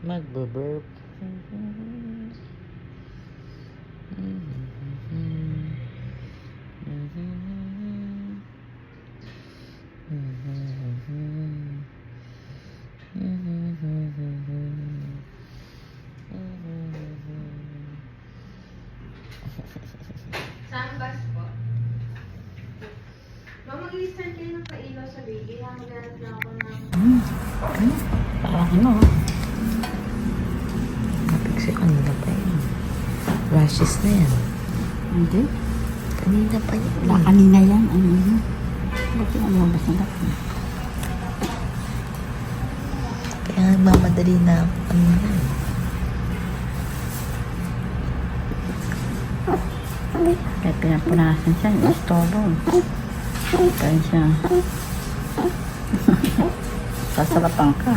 Magbo-burp. Saan bus po? Mag-listen kayo ng pailaw sa baby. Maghanap lang ako ng... Ano? Napiksi kanina pa yun. Rashes na yan. Hindi. Kanina pa yun. Wala kanina yan. Ano yun? Bakit ang lumabas na lang? Kaya nagmamadali na ako kanina. Kaya pinapunasan siya. Yung estolo. Kaya siya. Sasarapan ka.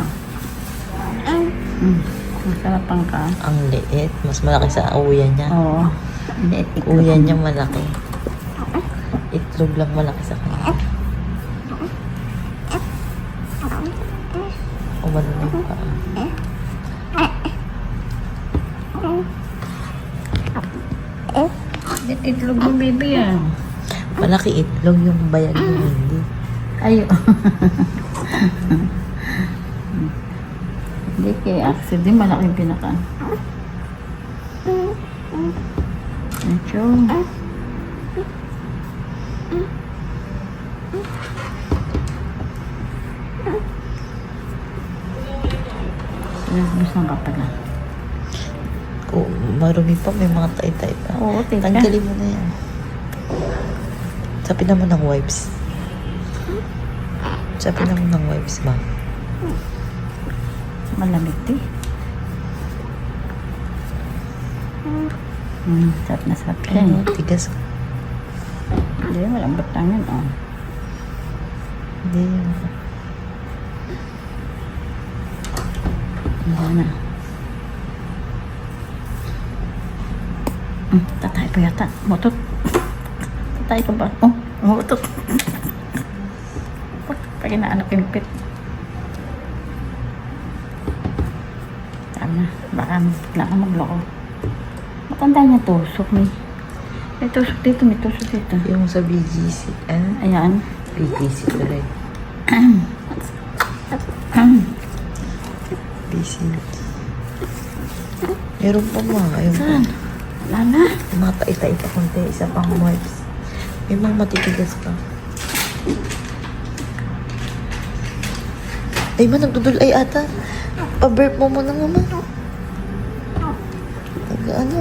Sasarapan ka. Ang liit. Mas malaki sa uyan niya. Oo. Liit itlog. Uyan niya malaki. Itlog lang malaki sa kanya. Umano na yung paa. Liit itlog ng baby yan. Malaki itlog yung bayag yung hindi. Ayo. Hindi kay Axel din malaking pinaka. Medyo. Nagbusan ka pala. Kung marumi pa, may mga tay-tay pa. Oo, teka. Tanggalin mo na yan. Sapin naman ng wipes. Sapin naman ng wipes, ma. Malamig di. Sarap na sarap yan. Ano, tigas. Hindi, malambot lang yun. Oh. Hindi yun. Hindi na. Tatay pa yata. Motot. Tatay ka ba? Oh, motot. Pag inaanak yung pit. Tama. Baka magloko. Matanda niya tusok ni. May tusok dito, may tusok dito. Yung sa BGC. Ano? Ayan. BGC tuloy. BC. Meron pa mga. Ayun pa. Saan? Wala na. Yung mga taita pa konti. Isa pang wipes. May mga matitigas pa. Ay, man, nagdudul ay ata. Pa-burp mo muna, mama. Ano?